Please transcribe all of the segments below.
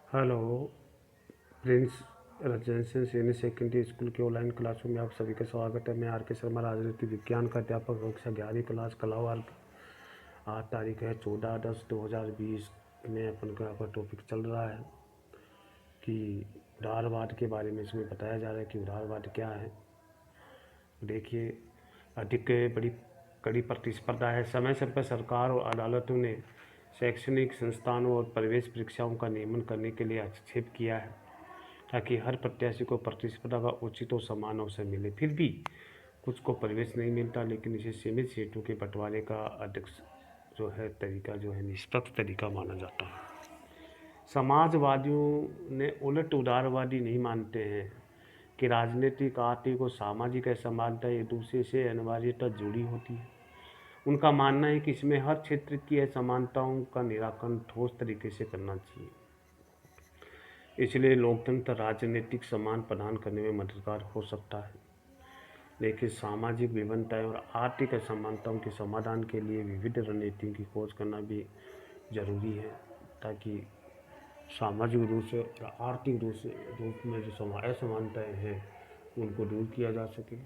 Hello. Prince residential senior secondary school के online classroom में आप सभी का स्वागत है। मैं आर के शर्मा, राजनीति विज्ञान का अध्यापक, कक्षा 11वीं क्लास, कला वर्ग। आज तारीख है 14/10/2020 में अपन का टॉपिक चल रहा है कि उदारवाद के बारे में। इसमें बताया जा रहा है कि उदारवाद क्या है। देखिए, अधिक बड़ी कड़ी प्रतिस्पर्धा है। समय समय पर सरकार और अदालतों ने शैक्षणिक संस्थानों और प्रवेश परीक्षाओं का नियमन करने के लिए हस्तक्षेप किया है ताकि हर प्रत्याशी को प्रतिस्पर्धा का उचित और समान अवसर मिले। फिर भी कुछ को प्रवेश नहीं मिलता, लेकिन इसे सीमित सीटों के बंटवारे का अधिक तरीका निष्पक्ष तरीका माना जाता है। समाजवादियों ने उलट उदारवादी नहीं मानते हैं कि राजनीतिक, आर्थिक और सामाजिक असमानता एक दूसरे से अनिवार्यता जुड़ी होती है। उनका मानना है कि इसमें हर क्षेत्र की असमानताओं का निराकरण ठोस तरीके से करना चाहिए। इसलिए लोकतंत्र राजनीतिक समान प्रदान करने में मददगार हो सकता है, लेकिन सामाजिक विभिन्नताएं और आर्थिक असमानताओं के समाधान के लिए विविध रणनीतियों की खोज करना भी जरूरी है, ताकि सामाजिक रूप से और आर्थिक रूप में जो असमानताएं हैं उनको दूर किया जा सके।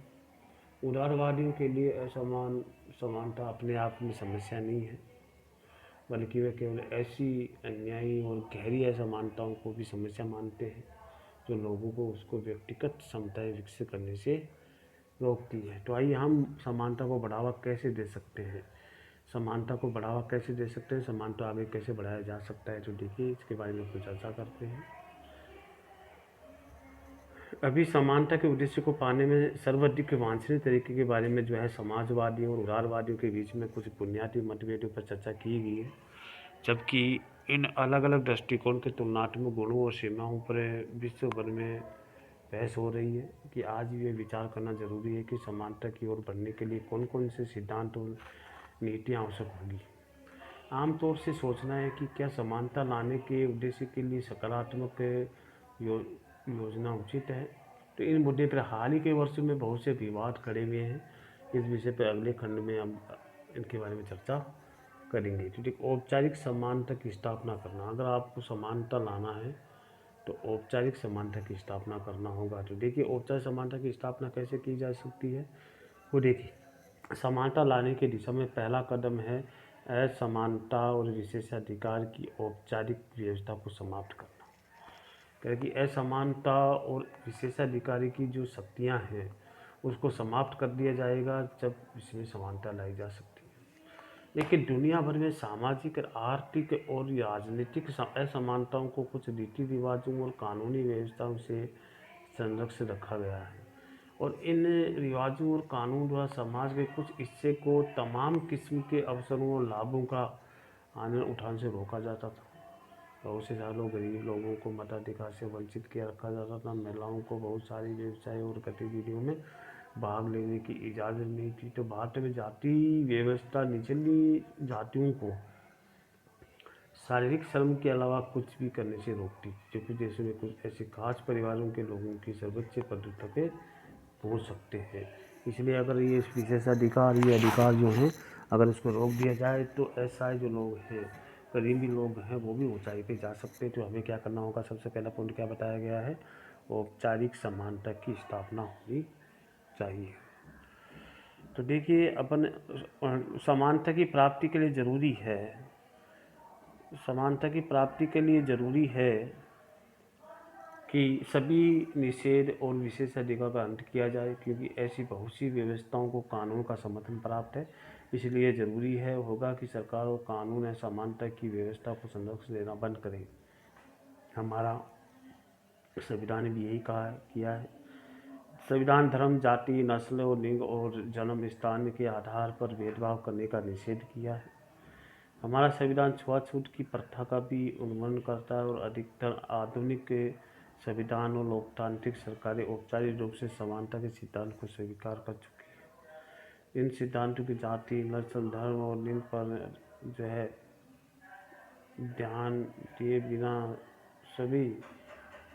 उदारवादियों के लिए समानता अपने आप में समस्या नहीं है, बल्कि वे केवल ऐसी अन्यायी और गहरी असमानताओं को भी समस्या मानते हैं जो लोगों को उसको व्यक्तिगत क्षमताएं विकसित करने से रोकती है। तो आइए हम समानता को बढ़ावा कैसे दे सकते हैं, समानता आगे कैसे बढ़ाया जा सकता है। तो देखिए, इसके बारे में कुछ चर्चा करते हैं। अभी समानता के उद्देश्य को पाने में सर्वाधिक वांछनीय तरीके के बारे में समाजवादियों और उदारवादियों के बीच में कुछ बुनियादी मतभेदों पर चर्चा की गई है, जबकि इन अलग अलग दृष्टिकोण के तुलनात्मक गुणों और सीमाओं पर विश्व भर में बहस हो रही है कि आज भी ये विचार करना जरूरी है कि समानता की ओर बढ़ने के लिए कौन कौन से सिद्धांत और नीतियाँ आवश्यक होगी। आमतौर से सोचना है कि क्या समानता लाने के उद्देश्य के लिए सकारात्मक योजना उचित है। तो इन मुद्दे पर हाल ही के वर्षों में बहुत से विवाद खड़े हुए हैं। इस विषय पर अगले खंड में हम इनके बारे में चर्चा करेंगे। तो ठीक, औपचारिक समानता की स्थापना करना। अगर आपको समानता लाना है तो औपचारिक समानता की स्थापना करना होगा। तो देखिए, औपचारिक समानता की स्थापना कैसे की जा सकती है, वो देखिए। समानता लाने की दिशा में पहला कदम है असमानता और विशेषाधिकार की औपचारिक व्यवस्था को समाप्त करना। क्योंकि असमानता और विशेषाधिकारी की जो शक्तियाँ हैं उसको समाप्त कर दिया जाएगा जब इसमें समानता लाई जा सकती है। लेकिन दुनिया भर में सामाजिक, आर्थिक और राजनीतिक असमानताओं को कुछ रीति रिवाजों और कानूनी व्यवस्थाओं से संरक्षित रखा गया है, और इन रिवाजों और कानून द्वारा समाज के कुछ हिस्से को तमाम किस्म के अवसरों और लाभों का आनंद उठाने से रोका जाता था। बहुत से सालों गरीब लोगों को मताधिकार से वंचित किया रखा जाता था। महिलाओं को बहुत सारी व्यवसाय और गतिविधियों में भाग लेने की इजाज़त नहीं थी। तो भारत में जाति व्यवस्था निचली जातियों को शारीरिक श्रम के अलावा कुछ भी करने से रोकती, जो कुछ देशों में कुछ ऐसे खास परिवारों के लोगों की सर्वोच्च पदों पे पहुँच सकते हैं। इसलिए अगर ये विशेषाधिकार, ये अधिकार जो हैं, अगर इसको रोक दिया जाए तो ऐसा जो लोग हैं, गरीबी लोग हैं, वो भी ऊंचाई पे जा सकते हैं। तो हमें क्या करना होगा, सबसे पहला पॉइंट क्या बताया गया है, औपचारिक समानता की स्थापना होनी चाहिए। तो देखिए, अपन समानता की प्राप्ति के लिए ज़रूरी है, समानता की प्राप्ति के लिए ज़रूरी है कि सभी निषेध और विशेषाधिकार का अंत किया जाए, क्योंकि ऐसी बहुत सी व्यवस्थाओं को कानून का समर्थन प्राप्त है। इसलिए ज़रूरी होगा कि सरकार और कानून असमानता की व्यवस्था को संरक्षण देना बंद करें। हमारा संविधान ने भी यही किया है। संविधान धर्म, जाति, नस्ल और लिंग और जन्म स्थान के आधार पर भेदभाव करने का निषेध किया है। हमारा संविधान छुआछूत की प्रथा का भी उन्मूलन करता है, और अधिकतर आधुनिक संविधान और लोकतांत्रिक सरकारें औपचारिक रूप से समानता के सिद्धांत को स्वीकार कर चुकी है। इन सिद्धांतों की जाति, नस्ल, धर्म और लिंग पर ध्यान दिए बिना सभी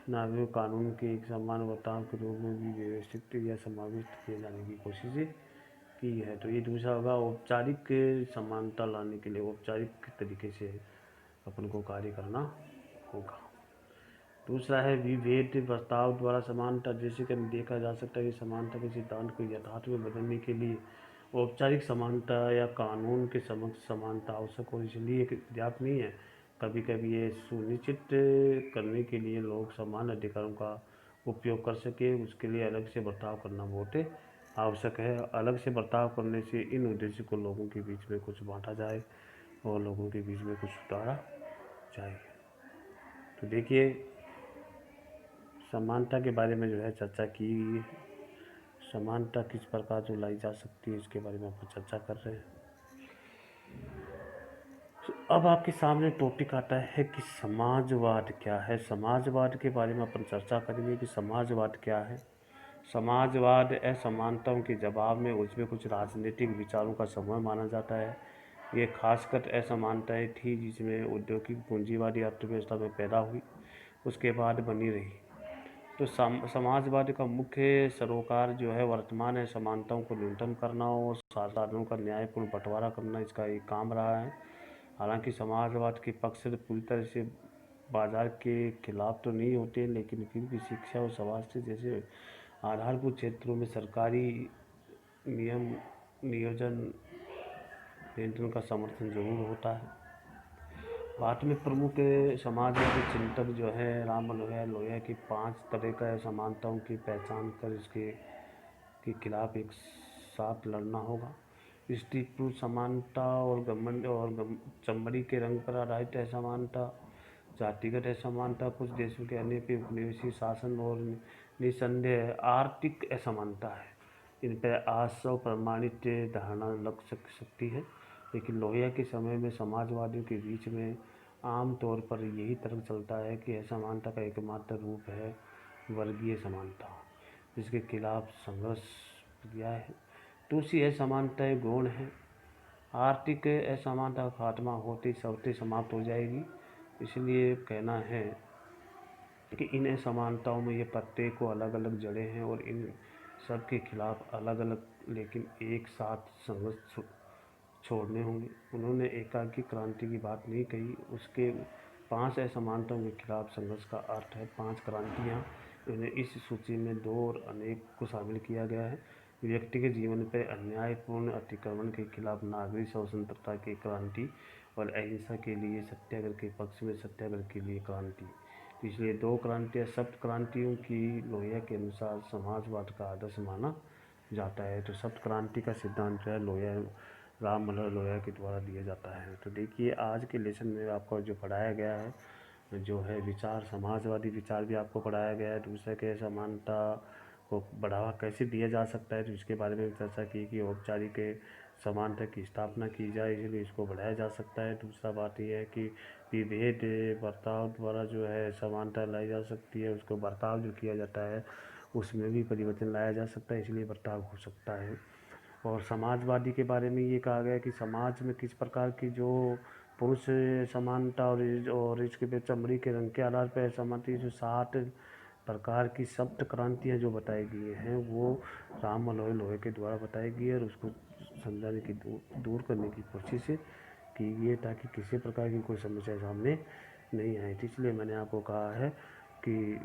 नागरिक कानून के एक समान वर्ताव के रूप में भी व्यवस्थित या समाविष्ट किए जाने की कोशिश की है। तो ये दूसरा होगा, औपचारिक समानता लाने के लिए औपचारिक तरीके से अपन को कार्य करना होगा। दूसरा है विभेद प्रस्ताव द्वारा समानता, जैसे कि हम देखा जा सकता है कि समानता के सिद्धांत को यथार्थ में बदलने के लिए औपचारिक समानता या कानून के समक्ष समानता आवश्यक और इसलिए पर्याप्त नहीं है। कभी कभी ये सुनिश्चित करने के लिए लोग समान अधिकारों का उपयोग कर सके, उसके लिए अलग से बर्ताव करना बहुत आवश्यक है। अलग से बर्ताव करने से इन उद्देश्य को लोगों के बीच में कुछ बांटा जाए और लोगों के बीच में कुछ उतारा जाए। तो देखिए, समानता के बारे में जो है चर्चा की गई है। समानता किस प्रकार जो लाई जा सकती है, इसके बारे में अपन चर्चा कर रहे हैं। तो अब आपके सामने टॉपिक आता है कि समाजवाद क्या है। समाजवाद के बारे में अपन चर्चा करेंगे कि समाजवाद क्या है। समाजवाद असमानताओं के जवाब में उसमें कुछ राजनीतिक विचारों का समूह माना जाता है। ये खासकर असमानताएं थी जिसमें औद्योगिक पूंजीवादी अर्थव्यवस्था में पैदा हुई, उसके बाद बनी रही। तो समाजवाद का मुख्य सरोकार जो है वर्तमान असमानताओं को न्यूनतम करना और साधनों का न्यायपूर्ण बंटवारा करना, इसका एक काम रहा है। हालांकि समाजवाद के पक्ष से पूरी तरह से बाजार के खिलाफ तो नहीं होते, लेकिन फिर भी शिक्षा और स्वास्थ्य जैसे आधारभूत क्षेत्रों में सरकारी नियम नियोजन नियंत्रण का समर्थन जरूर होता है। भारत में प्रमुख समाजवादी चिंतक जो है राम मनोहर लोहिया की 5 तरह का असमानताओं की पहचान कर इसके के खिलाफ एक साथ लड़ना होगा। स्त्री पुरुष समानता और चमड़ी के रंग पर आधारित असमानता, जातिगत असमानता, कुछ देशों के अन्य पे उपनिवेशी शासन और निसंदेह आर्थिक असमानता है। इन पर आज सौ प्रमाणित धारणा लग सकती है, लेकिन लोहिया के समय में समाजवादियों के बीच में आम तौर पर यही तर्क चलता है कि असमानता का एकमात्र रूप है वर्गीय समानता, जिसके खिलाफ संघर्ष किया है। दूसरी असमानताएं गौण है। आर्थिक असमानता का खात्मा होते ही समाप्त हो जाएगी। इसलिए कहना है कि इन असमानताओं में ये प्रत्येक को अलग अलग जड़ें हैं और इन सब के खिलाफ अलग अलग लेकिन एक साथ संघर्ष छोड़ने होंगे। उन्होंने एकाकी क्रांति की बात नहीं कही। उसके 5 असमानताओं के खिलाफ संघर्ष का अर्थ है 5 क्रांतियाँ। उन्हें इस सूची में 2 और अनेक को शामिल किया गया है। व्यक्ति के जीवन पर अन्यायपूर्ण अतिक्रमण के खिलाफ नागरिक स्वतंत्रता की क्रांति और अहिंसा के लिए सत्याग्रह के पक्ष में सत्याग्रह के लिए क्रांति। इसलिए 2 क्रांतियाँ सप्त क्रांतियों की लोहिया के अनुसार समाजवाद का आदर्श माना जाता है। तो सप्त क्रांति का सिद्धांत जो है राम मनोहर लोहिया के द्वारा दिया जाता है। तो देखिए, आज के लेसन में आपको जो पढ़ाया गया है जो है विचार, समाजवादी विचार भी आपको पढ़ाया गया है। दूसरे के समानता को बढ़ावा कैसे दिया जा सकता है, तो इसके बारे में चर्चा की कि औपचारिक समानता की स्थापना की जाए, इसलिए इसको बढ़ाया जा सकता है। दूसरा बात यह है कि विभेद बर्ताव द्वारा जो है समानता लाई जा सकती है, उसको बर्ताव जो किया जाता है उसमें भी परिवर्तन लाया जा सकता है, इसलिए बर्ताव हो सकता है। और समाजवादी के बारे में ये कहा गया कि समाज में किस प्रकार की जो पुरुष समानता और इसके चमड़ी के रंग के आधार पर असमानता, जो 7 प्रकार की सप्त क्रांतियाँ जो बताई गई हैं वो राम मनोहर लोहिया के द्वारा बताई गई है और उसको समझाने की दूर करने की कोशिश की गई है ताकि किसी प्रकार की कोई समस्या सामने नहीं आए। तो इसलिए मैंने आपको कहा है कि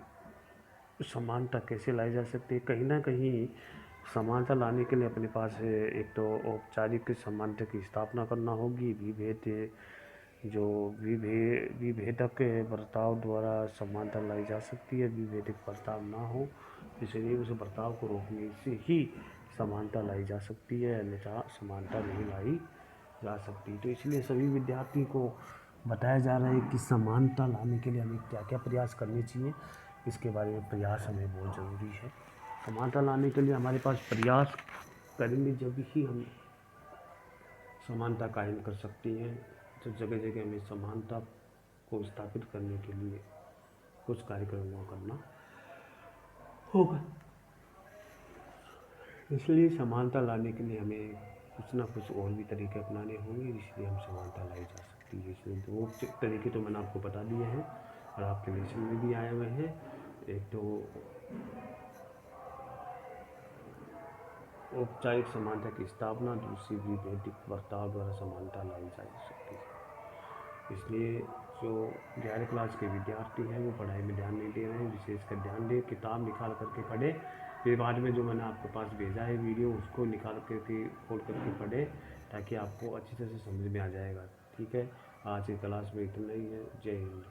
समानता कैसे लाई जा सकती है। कहीं ना कहीं समानता लाने के लिए अपने पास एक तो औपचारिक समानता की स्थापना करना होगी। विभेदक बर्ताव द्वारा समानता लाई जा सकती है। विभेदक बर्ताव ना हो, इसलिए उस बर्ताव को रोकने से ही समानता लाई जा सकती है, अन्यथा समानता नहीं लाई जा सकती। तो इसलिए सभी विद्यार्थी को बताया जा रहा है कि समानता लाने के लिए हमें क्या क्या प्रयास करने चाहिए। इसके बारे में प्रयास हमें बहुत ज़रूरी है। समानता लाने के लिए हमारे पास प्रयास करेंगे जब ही हम समानता कायम कर सकते हैं। तो जगह जगह हमें समानता को स्थापित करने के लिए कुछ कार्यक्रमों करना होगा। इसलिए समानता लाने के लिए हमें कुछ ना कुछ और भी तरीके अपनाने होंगे, इसलिए हम समानता लाई जा सकती है। इसलिए 2 तरीके तो मैंने आपको बता दिए हैं और आपके लेसन में भी आए हुए हैं। एक तो औपचारिक समानता की स्थापना, दूसरी विभेदिक बर्ताव द्वारा समानता लाई जा सकती है। इसलिए जो 11वीं क्लास के विद्यार्थी हैं वो पढ़ाई में ध्यान नहीं दे रहे हैं, विशेषकर ध्यान दें, किताब निकाल करके पढ़ें। फिर बाद में जो मैंने आपके पास भेजा है वीडियो, उसको निकाल करके खोल करके पढ़ें, ताकि आपको अच्छी तरह से समझ में आ जाएगा। ठीक है, आज की क्लास में इतना ही है। जय हिंद।